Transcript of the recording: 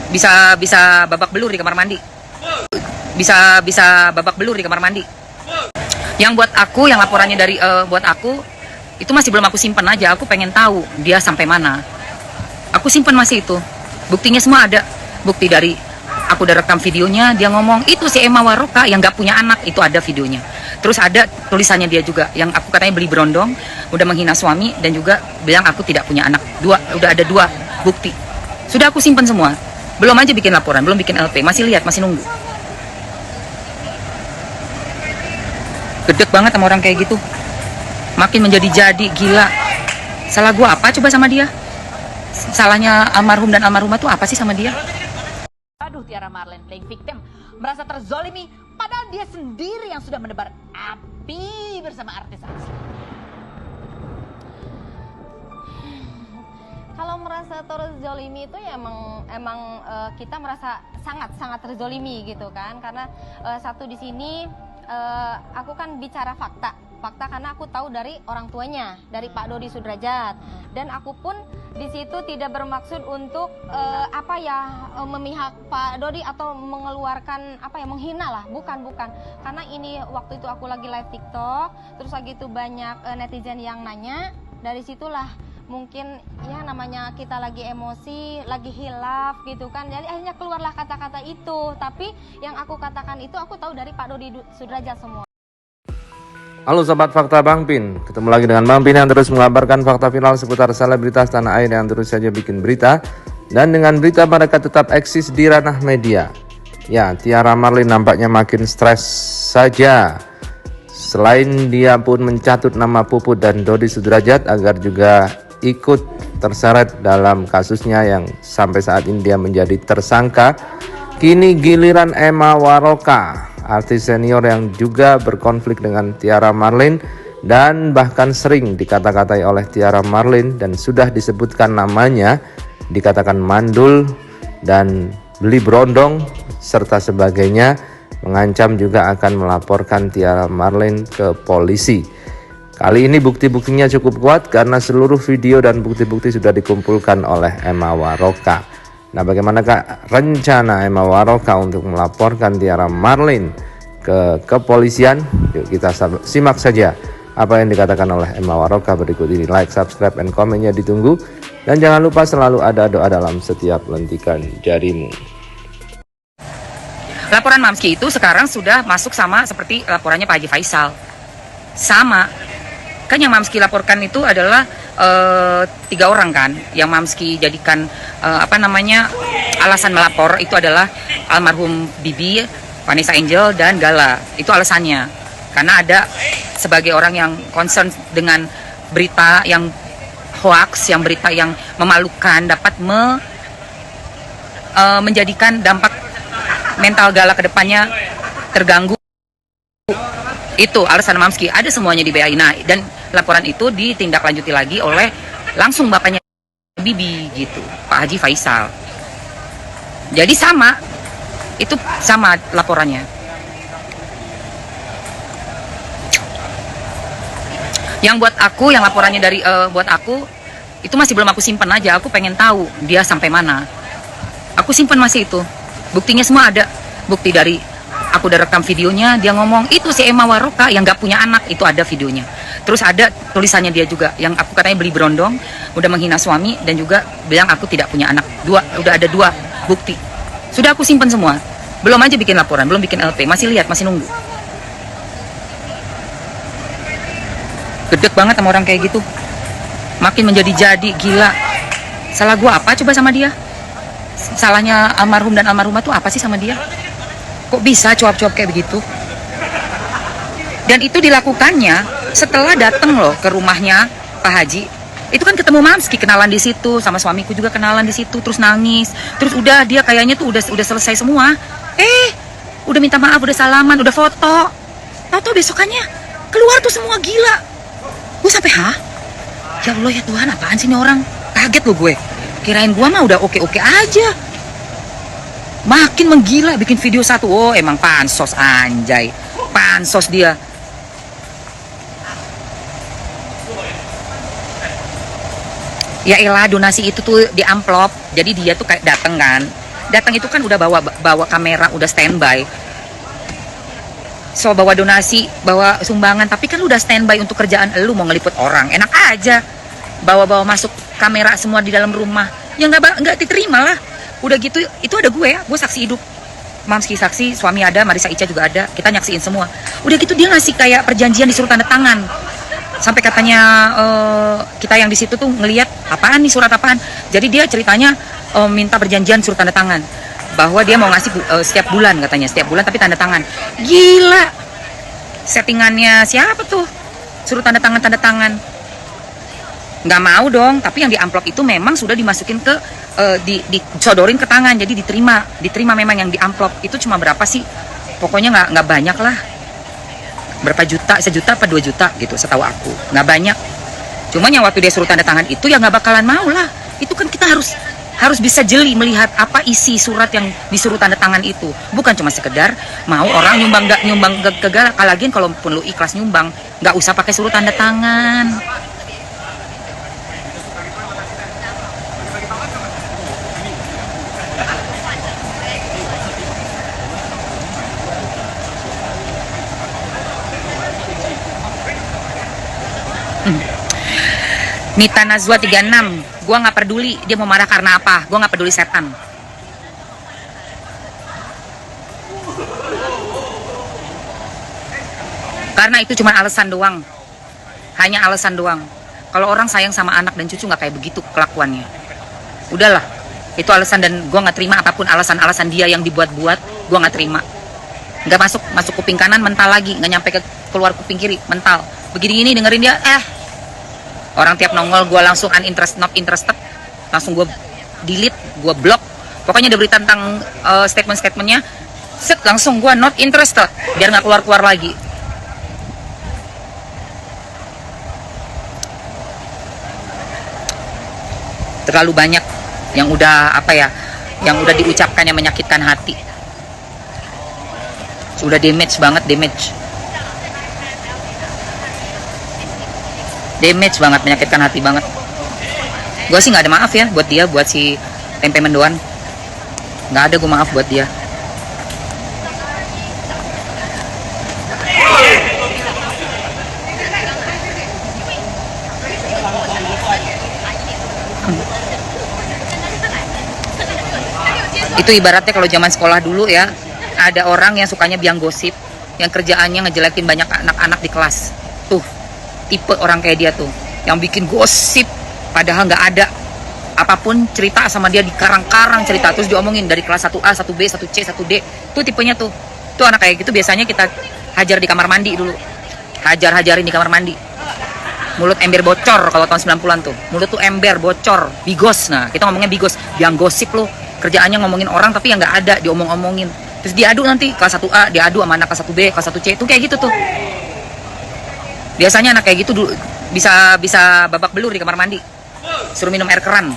Bisa babak belur di kamar mandi. Bisa babak belur di kamar mandi. Yang buat aku, yang laporannya dari buat aku itu masih belum aku simpen aja. Aku pengen tahu dia sampai mana. Aku simpen masih itu. Buktinya semua ada. Bukti dari aku udah rekam videonya, dia ngomong itu si Emma Waroka yang gak punya anak, itu ada videonya. Terus ada tulisannya dia juga yang aku katanya beli berondong, udah menghina suami dan juga bilang aku tidak punya anak. Udah ada 2 bukti. Sudah aku simpen semua. Belum aja bikin laporan, belum bikin LP, masih lihat, masih nunggu. Gedek banget sama orang kayak gitu. Makin menjadi-jadi, gila. Salah gua apa coba sama dia? Salahnya almarhum dan almarhumah tuh apa sih sama dia? Aduh, Tiara Marlene playing victim, merasa terzolimi padahal dia sendiri yang sudah menebar api bersama artis asli. Kalau merasa terzolimi itu ya emang kita merasa sangat terzolimi gitu kan, karena satu di sini aku kan bicara fakta karena aku tahu dari orang tuanya, dari Pak Dodi Sudrajat, dan aku pun di situ tidak bermaksud untuk memihak Pak Dodi atau mengeluarkan menghina lah, bukan, karena ini waktu itu aku lagi live TikTok, terus lagi itu banyak netizen yang nanya, dari situlah mungkin ya namanya kita lagi emosi, lagi hilaf gitu kan, jadi akhirnya keluarlah kata-kata itu. Tapi yang aku katakan itu aku tahu dari Pak Dodi Sudrajat semua. Halo Sobat Fakta Bang Pin, ketemu lagi dengan Bang Pin yang terus mengabarkan fakta final seputar selebritas tanah air yang terus saja bikin berita. Dan dengan berita mereka tetap eksis di ranah media. Ya, Tiara Marlene nampaknya makin stres saja. Selain dia pun mencatut nama Puput dan Dodi Sudrajat agar juga ikut terseret dalam kasusnya yang sampai saat ini dia menjadi tersangka. Kini giliran Emma Waroka, artis senior yang juga berkonflik dengan Tiara Marlene dan bahkan sering dikata-katai oleh Tiara Marlene dan sudah disebutkan namanya, dikatakan mandul dan beli berondong serta sebagainya, mengancam juga akan melaporkan Tiara Marlene ke polisi. Kali ini bukti-buktinya cukup kuat karena seluruh video dan bukti-bukti sudah dikumpulkan oleh Emma Waroka. Nah, bagaimanakah rencana Emma Waroka untuk melaporkan Tiara Marlene ke kepolisian? Yuk kita simak saja apa yang dikatakan oleh Emma Waroka berikut ini. Like, subscribe, and komennya ditunggu. Dan jangan lupa selalu ada doa dalam setiap lentikan jarimu. Laporan Mamski itu sekarang sudah masuk sama seperti laporannya Pak Haji Faisal. Sama. Kan yang Mamski laporkan itu adalah 3 orang kan, yang Mamski jadikan alasan melapor itu adalah almarhum Bibi, Vanessa Angel, dan Gala. Itu alasannya karena ada sebagai orang yang concern dengan berita yang hoax, yang berita yang memalukan dapat menjadikan dampak mental Gala ke depannya terganggu. Itu alasan Mamski, ada semuanya di BAI. Nah, dan laporan itu ditindaklanjuti lagi oleh langsung bapaknya Bibi gitu, Pak Haji Faisal. Jadi sama, itu sama laporannya. Yang buat aku, yang laporannya dari buat aku itu masih belum aku simpen aja. Aku pengen tahu dia sampai mana. Aku simpen masih itu. Buktinya semua ada. Bukti dari aku udah rekam videonya, dia ngomong itu si Emma Waroka yang gak punya anak, itu ada videonya. Terus ada tulisannya dia juga yang aku katanya beli berondong, udah menghina suami dan juga bilang aku tidak punya anak. Udah ada 2 bukti. Sudah aku simpen semua. Belum aja bikin laporan, belum bikin LP, masih lihat, masih nunggu. Gedek banget sama orang kayak gitu. Makin menjadi-jadi, gila. Salah gua apa coba sama dia? Salahnya almarhum dan almarhumah tuh apa sih sama dia? Kok bisa cuap-cuap kayak begitu? Dan itu dilakukannya setelah datang loh ke rumahnya Pak Haji. Itu kan ketemu Mamski, kenalan di situ, sama suamiku juga kenalan di situ, terus nangis. Terus udah dia kayaknya tuh udah selesai semua. Udah minta maaf, udah salaman, udah foto. Tahu-tahu besokannya keluar tuh semua, gila. Gue sampai ya Allah ya Tuhan, apaan sih ini orang? Kaget loh gue. Kirain gue mah udah oke-oke aja. Makin menggila bikin video satu. Oh emang pansos, anjay. Pansos dia. Ya elah, donasi itu tuh di amplop. Jadi dia tuh kayak dateng kan, datang itu kan udah bawa kamera, udah standby. So bawa donasi, bawa sumbangan, tapi kan udah standby untuk kerjaan lu mau ngeliput orang. Enak aja bawa masuk kamera semua di dalam rumah. Ya nggak diterima lah. Udah gitu itu ada gue saksi hidup. Mamski saksi, suami ada, Marisa Ica juga ada. Kita nyaksiin semua. Udah gitu dia ngasih kayak perjanjian disuruh tanda tangan. Sampai katanya kita yang di situ tuh ngelihat apaan nih, surat apaan. Jadi dia ceritanya minta perjanjian suruh tanda tangan bahwa dia mau ngasih setiap bulan katanya, setiap bulan tapi tanda tangan. Gila. Settingannya siapa tuh? Suruh tanda tangan. Nggak mau dong, tapi yang di amplop itu memang sudah dimasukin ke disodorin ke tangan, jadi diterima memang yang di amplop. Itu cuma berapa sih? Pokoknya nggak banyak lah. Berapa juta, 1 juta apa 2 juta gitu setahu aku, nggak banyak. Cuman yang waktu dia suruh tanda tangan itu ya nggak bakalan mau lah. Itu kan kita harus bisa jeli melihat apa isi surat yang disuruh tanda tangan itu. Bukan cuma sekedar mau orang nyumbang ke lagian kalaupun lu ikhlas nyumbang, nggak usah pakai suruh tanda tangan. Mita Nazwa 36, gua nggak peduli dia mau marah karena apa, gua nggak peduli setan. Karena itu cuma alasan doang, hanya alasan doang. Kalau orang sayang sama anak dan cucu nggak kayak begitu kelakuannya. Udahlah, itu alasan dan gua nggak terima apapun alasan dia yang dibuat-buat, gua nggak terima. Nggak masuk kuping kanan mental lagi, nggak nyampe ke keluar kuping kiri mental. Begini dengerin dia, orang tiap nongol gue langsung not interested, langsung gue delete, gue block. Pokoknya udah berita tentang statement-statementnya, langsung gue not interested, biar nggak keluar lagi. Terlalu banyak yang udah yang udah diucapkan yang menyakitkan hati. Sudah damage banget. Damage banget, menyakitkan hati banget. Gue sih nggak ada maaf ya buat dia, buat si tempe mendoan. Nggak ada gue maaf buat dia. Itu ibaratnya kalau zaman sekolah dulu ya, ada orang yang sukanya biang gosip, yang kerjaannya ngejelekin banyak anak-anak di kelas. Tuh, tipe orang kayak dia tuh, yang bikin gosip padahal nggak ada apapun, cerita sama dia di karang-karang cerita, terus diomongin dari kelas 1A, 1B, 1C, 1D. Tuh tipenya tuh anak kayak gitu biasanya kita hajar di kamar mandi dulu, hajarin di kamar mandi. Mulut ember bocor kalau tahun 90-an tuh, mulut tuh ember bocor, bigos. Nah kita ngomongnya bigos, biang gosip lo, kerjaannya ngomongin orang tapi yang nggak ada diomong-omongin, terus diadu nanti kelas 1A diadu sama anak kelas 1B, kelas 1C, tuh kayak gitu tuh. Biasanya anak kayak gitu dulu bisa babak belur di kamar mandi. Suruh minum air keran.